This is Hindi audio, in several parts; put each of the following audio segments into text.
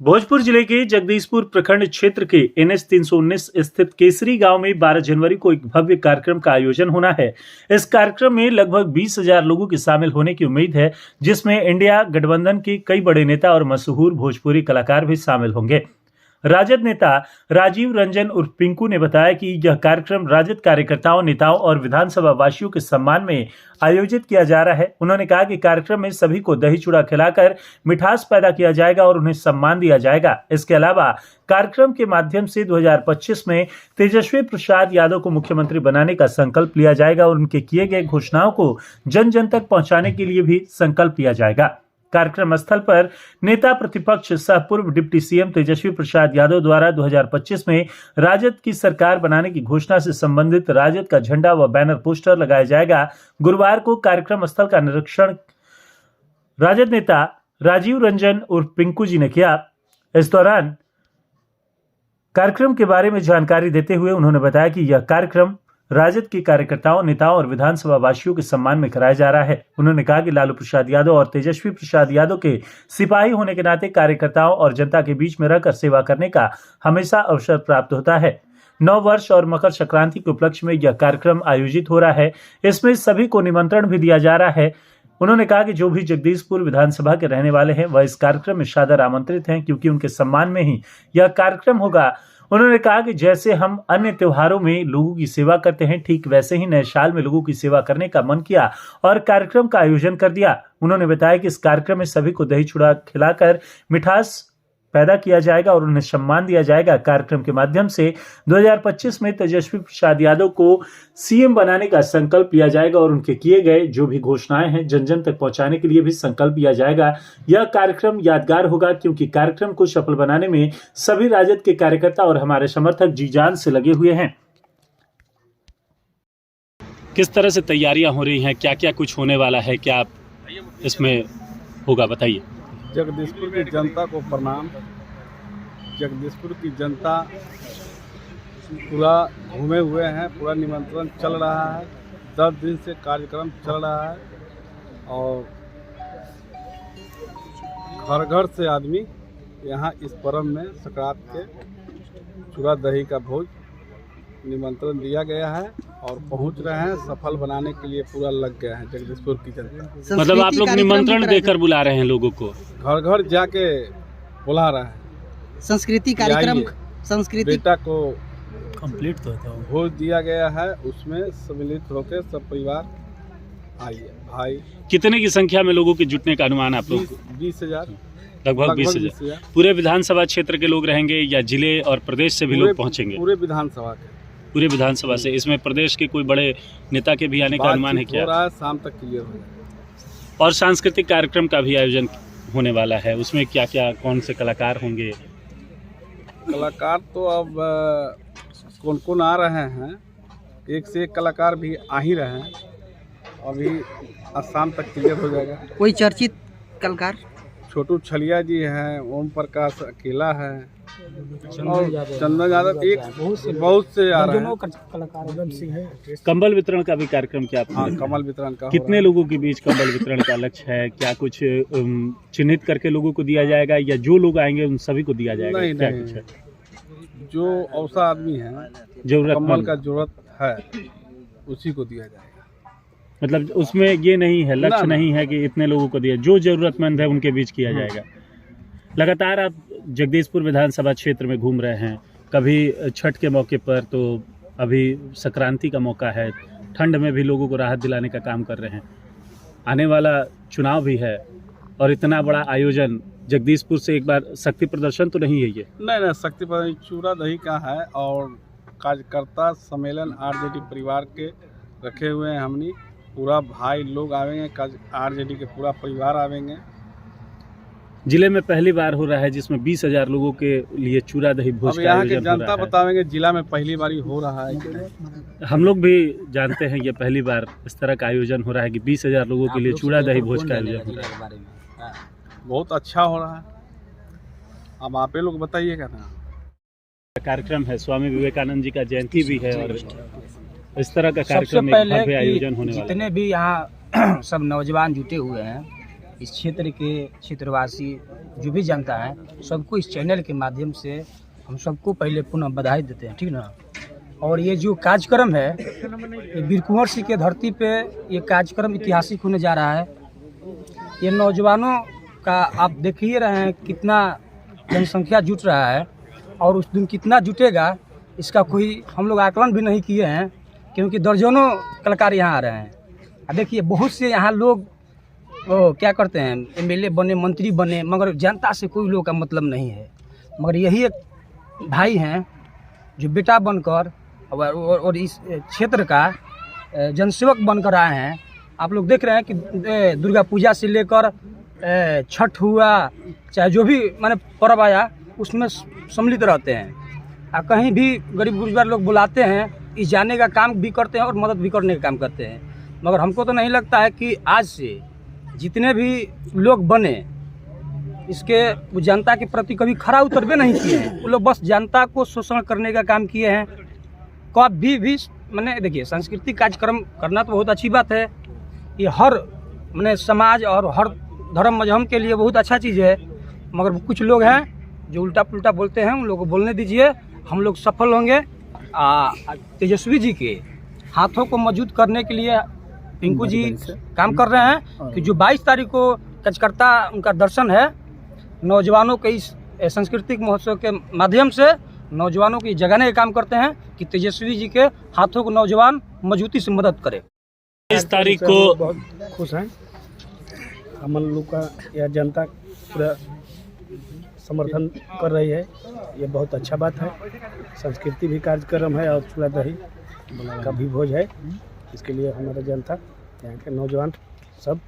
भोजपुर जिले के जगदीशपुर प्रखंड क्षेत्र के NH 319 स्थित केसरी गांव में 12 जनवरी को एक भव्य कार्यक्रम का आयोजन होना है। इस कार्यक्रम में लगभग 20,000 लोगों के शामिल होने की उम्मीद है, जिसमें इंडिया गठबंधन के कई बड़े नेता और मशहूर भोजपुरी कलाकार भी शामिल होंगे। राजद नेता राजीव रंजन उर्फ पिंकू ने बताया कि यह कार्यक्रम राजद कार्यकर्ताओं, नेताओं और विधानसभा वासियों के सम्मान में आयोजित किया जा रहा है। उन्होंने कहा कि कार्यक्रम में सभी को दही चूड़ा खिलाकर मिठास पैदा किया जाएगा और उन्हें सम्मान दिया जाएगा। इसके अलावा कार्यक्रम के माध्यम से 2025 में तेजस्वी प्रसाद यादव को मुख्यमंत्री बनाने का संकल्प लिया जाएगा और उनके किए गए घोषणाओं को जन जन तक पहुंचाने के लिए भी संकल्प लिया जाएगा। कार्यक्रम स्थल पर नेता प्रतिपक्ष सह पूर्व डिप्टी सीएम तेजस्वी प्रसाद यादव द्वारा 2025 में राजद की सरकार बनाने की घोषणा से संबंधित राजद का झंडा व बैनर पोस्टर लगाया जाएगा। गुरुवार को कार्यक्रम स्थल का निरीक्षण राजद नेता राजीव रंजन उर्फ पिंकू जी ने किया। इस दौरान कार्यक्रम के बारे में जानकारी देते हुए उन्होंने बताया कि यह कार्यक्रम राजद के कार्यकर्ताओं, नेताओं और विधानसभा वासियों के सम्मान में कराया जा रहा है। उन्होंने कहा कि लालू प्रसाद यादव और तेजस्वी प्रसाद यादव के सिपाही होने के नाते कार्यकर्ताओं और जनता के बीच में रहकर सेवा करने का हमेशा अवसर प्राप्त होता है। 9 वर्ष और मकर संक्रांति के उपलक्ष्य में यह कार्यक्रम आयोजित हो रहा है। इसमें सभी को निमंत्रण भी दिया जा रहा है। उन्होंने कहा कि जो भी जगदीशपुर विधानसभा के रहने वाले हैं वह इस कार्यक्रम में सादर आमंत्रित हैं, क्योंकि उनके सम्मान में ही यह कार्यक्रम होगा। उन्होंने कहा कि जैसे हम अन्य त्योहारों में लोगों की सेवा करते हैं, ठीक वैसे ही नए साल में लोगों की सेवा करने का मन किया और कार्यक्रम का आयोजन कर दिया। उन्होंने बताया कि इस कार्यक्रम में सभी को दही चूड़ा खिलाकर मिठास पैदा किया जाएगा और उन्हें सम्मान दिया जाएगा। कार्यक्रम के माध्यम से 2025 में तेजस्वी प्रसाद यादव को सीएम बनाने का संकल्प लिया जाएगा और उनके किए गए जो भी घोषणाएं हैं जन जन तक पहुंचाने के लिए भी संकल्प लिया जाएगा। यह कार्यक्रम यादगार होगा, क्योंकि कार्यक्रम को सफल बनाने में सभी राजद के कार्यकर्ता और हमारे समर्थक जी जान से लगे हुए हैं। किस तरह से तैयारियां हो रही हैं, क्या क्या कुछ होने वाला है, क्या इसमें होगा, बताइए। जगदीशपुर की जनता को प्रणाम। जगदीशपुर की जनता पूरा घूमे हुए हैं, पूरा निमंत्रण चल रहा है। 10 दिन से कार्यक्रम चल रहा है और घर घर से आदमी यहाँ इस पर्व में संक्रांत के चूड़ा दही का भोज निमंत्रण दिया गया है और पहुंच रहे हैं। सफल बनाने के लिए पूरा लग गए हैं जगदीशपुर की जनता। मतलब आप लोग निमंत्रण देकर बुला रहे हैं लोगों को, घर घर जाके बुला रहे हैं। संस्कृति कार्यक्रम, संस्कृति बेटा को कंप्लीट तो था भोज दिया गया है, उसमें सम्मिलित होकर सब परिवार आइए। भाई कितने की संख्या में लोगों के जुटने का अनुमान आप लोग? 20,000, लगभग 20,000। पूरे विधानसभा क्षेत्र के लोग रहेंगे या जिले और प्रदेश से भी लोग पहुंचेंगे? पूरे विधानसभा के, पूरे विधानसभा से। इसमें प्रदेश के कोई बड़े नेता के भी आने का अनुमान है क्या? हो रहा है, शाम तक क्लियर हो जाएगा। और सांस्कृतिक कार्यक्रम का भी आयोजन होने वाला है, उसमें क्या क्या, कौन से कलाकार होंगे? कलाकार तो अब कौन कौन आ रहे हैं, एक से एक कलाकार भी आ ही रहे हैं। अभी शाम तक क्लियर हो जाएगा। कोई चर्चित कलाकार? छोटू छलिया जी हैं, ओम प्रकाश अकेला है और चंदन यादव, एक बहुत से आ रहे हैं। कंबल वितरण का भी कार्यक्रम क्या? हाँ, कमल वितरण का। कितने लोगों के बीच कंबल वितरण का लक्ष्य है? क्या कुछ चिन्हित करके लोगों को दिया जाएगा या जो लोग आएंगे उन सभी को दिया जाएगा? नहीं, क्या नहीं, कुछ है? जो औसा आदमी है, कम्बल का जरूरत है, उसी को दिया जाएगा। मतलब उसमें ये नहीं है, लक्ष्य नहीं है कि इतने लोगों को दिया, जो जरूरतमंद है उनके बीच किया जाएगा। लगातार आप जगदीशपुर विधानसभा क्षेत्र में घूम रहे हैं, कभी छठ के मौके पर, तो अभी संक्रांति का मौका है, ठंड में भी लोगों को राहत दिलाने का काम कर रहे हैं। आने वाला चुनाव भी है और इतना बड़ा आयोजन जगदीशपुर से, एक बार शक्ति प्रदर्शन तो नहीं है ये? नहीं, शक्ति प्रदर्शन चूड़ा दही का है और कार्यकर्ता सम्मेलन आरजेडी परिवार के रखे हुए हैं। हमने पूरा भाई लोग आवेंगे, आरजेडी के पूरा परिवार आवेंगे। जिले में पहली बार हो रहा है जिसमें 20,000 लोगों के लिए चूड़ा दही भोज का यहाँ के जनता बतावेंगे जिला में पहली बार हो रहा है कि नहीं। हम लोग भी जानते हैं ये पहली बार इस तरह का आयोजन हो रहा है कि 20,000 लोगों के लिए चूड़ा दही भोज का आयोजन हो रहा है। बहुत अच्छा हो रहा है। अब आप लोग बताइएगा ना। कार्यक्रम है, स्वामी विवेकानंद जी का जयंती भी है और इस तरह का कार्यक्रम में भव्य आयोजन होने वाला है। जितने भी यहाँ सब नौजवान जुटे हुए हैं, इस क्षेत्र के क्षेत्रवासी जो भी जनता है सबको इस चैनल के माध्यम से हम सबको पहले पुनः बधाई देते हैं, ठीक ना। और ये जो कार्यक्रम है ये वीर कुंवर सिंह के धरती पे ये कार्यक्रम ऐतिहासिक होने जा रहा है। ये नौजवानों का आप देख ही रहे हैं कितना जनसंख्या जुट रहा है और उस दिन कितना जुटेगा इसका कोई हम लोग आकलन भी नहीं किए हैं, क्योंकि दर्जनों कलाकार यहाँ आ रहे हैं। देखिए बहुत से यहाँ लोग क्या करते हैं, एमएलए बने, मंत्री बने, मगर जनता से कोई लोग का मतलब नहीं है। मगर यही एक भाई हैं जो बेटा बनकर और इस क्षेत्र का जनसेवक बनकर आए हैं। आप लोग देख रहे हैं कि दुर्गा पूजा से लेकर छठ हुआ, चाहे जो भी माने पर्व आया उसमें सम्मिलित रहते हैं। कहीं भी गरीब गुरबार लोग बुलाते हैं, इस जाने का काम भी करते हैं और मदद भी करने का काम करते हैं। मगर हमको तो नहीं लगता है कि आज से जितने भी लोग बने इसके वो जनता के प्रति कभी खरा उतरबे नहीं किए हैं। वो लोग बस जनता को शोषण करने का काम किए हैं। कभी भी मैंने देखिए सांस्कृतिक कार्यक्रम करना तो बहुत अच्छी बात है, ये हर मैंने समाज और हर धर्म मजहब के लिए बहुत अच्छा चीज़ है। मगर कुछ लोग हैं जो उल्टा पुल्टा बोलते हैं, उन लोगों को बोलने दीजिए। हम लोग सफल होंगे। तेजस्वी जी के हाथों को मजबूत करने के लिए पिंकू जी काम कर रहे हैं कि जो 22 तारीख को कार्यकर्ता उनका दर्शन है, नौजवानों के इस सांस्कृतिक महोत्सव के माध्यम से नौजवानों की जगाने का काम करते हैं कि तेजस्वी जी के हाथों को नौजवान मजबूती से मदद करे। इस तारीख को बहुत खुश हैं। हम लोग का यह जनता पूरा समर्थन कर रही है, ये बहुत अच्छा बात है। संस्कृति भी कार्यक्रम है और चूड़ा दही का भी भोज है। इसके लिए हमारा जनता यहाँ के नौजवान सब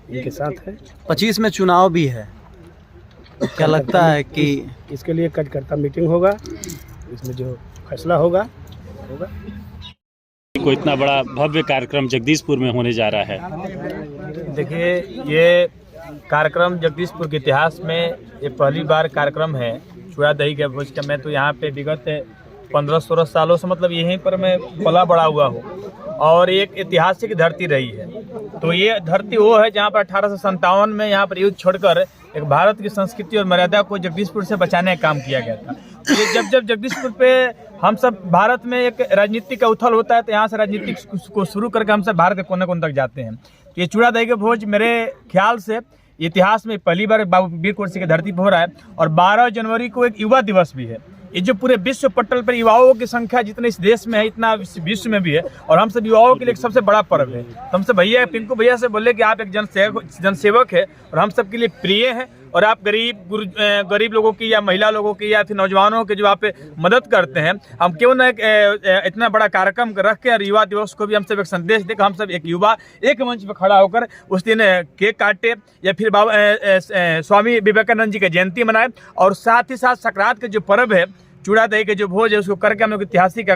इनके साथ है। 25 में चुनाव भी है, क्या लगता है कि इसके लिए कार्यकर्ता मीटिंग होगा, इसमें जो फैसला होगा को इतना बड़ा भव्य कार्यक्रम जगदीशपुर में होने जा रहा है। देखिए ये कार्यक्रम जगदीशपुर के इतिहास में ये पहली बार कार्यक्रम है चूड़ा दही के भोज का। मैं तो यहाँ पे विगत 15-16 सालों से मतलब यहीं पर मैं पला बड़ा हुआ हूँ और एक ऐतिहासिक धरती रही है। तो ये धरती वो है जहाँ पर 1857 में यहाँ पर युद्ध छोड़कर एक भारत की संस्कृति और मर्यादा को जगदीशपुर से बचाने का काम किया गया था। तो ये जब जगदीशपुर पे हम सब भारत में एक राजनीति का उथल होता है तो यहाँ से राजनीति को शुरू करके हम सब भारत के कोने कोने तक जाते हैं। तो ये चूड़ा दही के भोज मेरे ख्याल से इतिहास में पहली बार बाबू वीर कुंवर सिंह की धरती पर हो रहा है। और 12 जनवरी को एक युवा दिवस भी है। ये जो पूरे विश्व पटल पर युवाओं की संख्या जितने इस देश में है इतना विश्व में भी है और हम सब युवाओं के लिए एक सबसे बड़ा पर्व है। तो हमसे भैया पिंकू भैया से बोले कि आप एक जनसेवक है और हम सब के लिए प्रिय हैं और आप गरीब लोगों की या महिला लोगों की या फिर नौजवानों की जो आप मदद करते हैं, हम क्यों ना इतना बड़ा कार्यक्रम रख के और युवा दिवस को भी हम सब एक संदेश देकर हम सब एक युवा एक मंच पर खड़ा होकर उस दिन केक काटे या फिर स्वामी विवेकानंद जी की जयंती मनाए और साथ ही साथ संक्रांत के जो पर्व है चूड़ा दही के जो भोज है उसको करके हम लोग ऐतिहासिक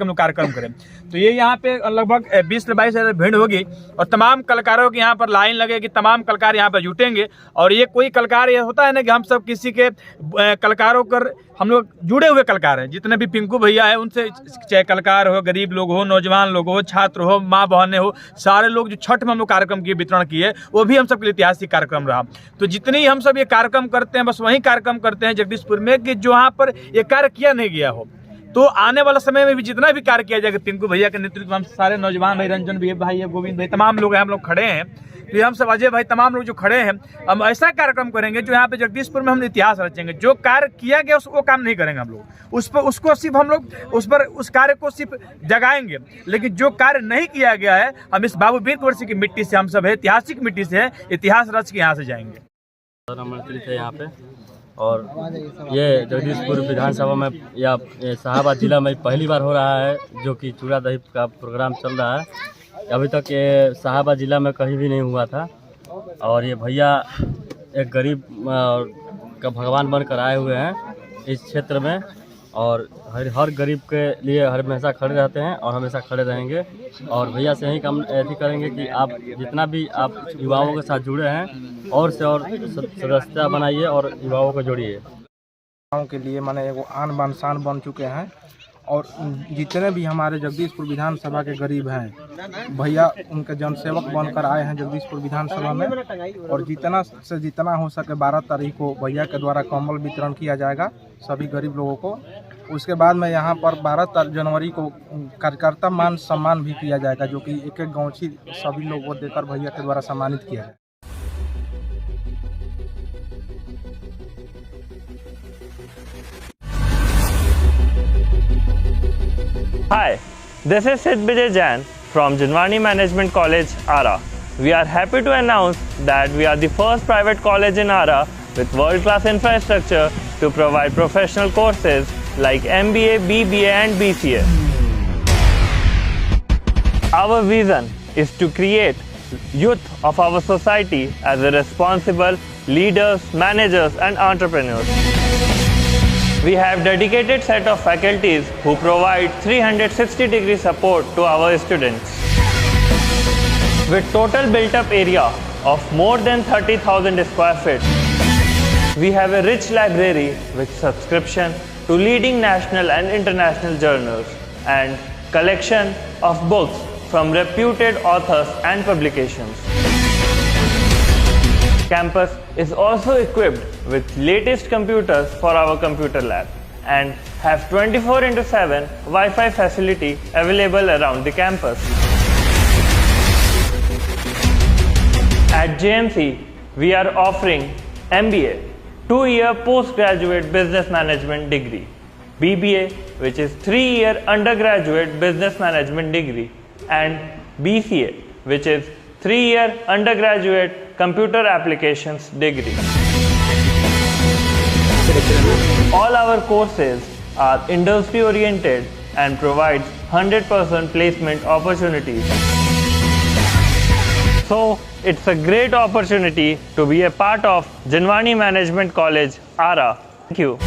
हम लोग कार्यक्रम करें। तो ये यहाँ पे लगभग 20 से 22 हज़ार भीड़ होगी और तमाम कलाकारों की यहाँ पर लाइन लगेगी, तमाम कलाकार यहाँ पर जुटेंगे। और ये कोई कलाकार ये होता है ना कि हम सब किसी के कलाकारों कर हम लोग जुड़े हुए कलाकार हैं। जितने भी पिंकू भैया हैं उनसे चाहे कलाकार हो, गरीब लोग हो, नौजवान लोग हो, छात्र हो, माँ बहनें हो, सारे लोग जो छठ में हम लोग कार्यक्रम किए वितरण किए वो भी हम सब के लिए ऐतिहासिक कार्यक्रम रहा। तो जितनी हम सब ये कार्यक्रम करते हैं बस वही कार्यक्रम करते हैं जगदीशपुर में कि जो यहाँ पर ये कार्य किया नहीं गया हो। तो आने वाला समय में भी जितना भी कार्य किया जाएगा पिंकू भैया के नेतृत्व में हम सारे नौजवान भाई, रंजन भाई है, गोविंद भाई, तमाम लोग हैं, हम लोग खड़े हैं। तो हम सब अजय भाई तमाम लोग जो खड़े हैं हम ऐसा कार्यक्रम करेंगे जो यहाँ पे जगदीशपुर में हम इतिहास रचेंगे। जो कार्य किया गया वो काम नहीं करेंगे हम लोग, उसको सिर्फ हम लोग उस कार्य को सिर्फ जगाएंगे। लेकिन जो कार्य नहीं किया गया है हम इस बाबू वीर कुंवर सिंह की मिट्टी से हम सब है, ऐतिहासिक मिट्टी से है, इतिहास रच के यहाँ से जाएंगे। है यहाँ पे और ये जगदीशपुर विधानसभा में या शाहाबाद जिला में पहली बार हो रहा है जो कि चूड़ा दही का प्रोग्राम चल रहा है। अभी तक ये शाहाबाद जिला में कहीं भी नहीं हुआ था और ये भैया एक गरीब का भगवान बनकर आए हुए हैं इस क्षेत्र में और हर गरीब के लिए हमेशा खड़े रहते हैं और हमेशा खड़े रहेंगे। और भैया से यही काम ऐसी करेंगे कि आप जितना भी आप युवाओं के साथ जुड़े हैं और से और सदस्यता बनाइए और युवाओं को जोड़िए। युवाओं के लिए माने एगो आन बान शान बन चुके हैं और जितने भी हमारे जगदीशपुर विधानसभा के गरीब हैं भैया उनके जनसेवक बनकर आए हैं जगदीशपुर विधानसभा में, और जितना से जितना हो सके 12 तारीख को भैया के द्वारा कंबल वितरण किया जाएगा सभी गरीब लोगों को। उसके बाद में यहाँ पर 12 जनवरी को कार्यकर्ता मान सम्मान भी किया जाएगा, जो कि एक एक गौछी सभी लोगों को देकर भैया के द्वारा सम्मानित किया जाएगा। Hi, this is Sid Bijay Jain from Janwani Management College, Ara. We are happy to announce that we are the first private college in Ara with world-class infrastructure to provide professional courses like MBA, BBA and BCA. Our vision is to create youth of our society as a responsible leaders, managers and entrepreneurs. We have dedicated set of faculties who provide 360-degree support to our students. With total built-up area of more than 30,000 square feet, we have a rich library with subscription to leading national and international journals and collection of books from reputed authors and publications. Campus is also equipped with latest computers for our computer lab and have 24/7 Wi-Fi facility available around the campus. At JMC, we are offering MBA, 2-year postgraduate business management degree, BBA, which is 3-year undergraduate business management degree, and BCA, which is 3-year undergraduate computer applications degree. All our courses are industry oriented and provides 100% placement opportunities. So it's a great opportunity to be a part of Janwani Management College, Ara. Thank you.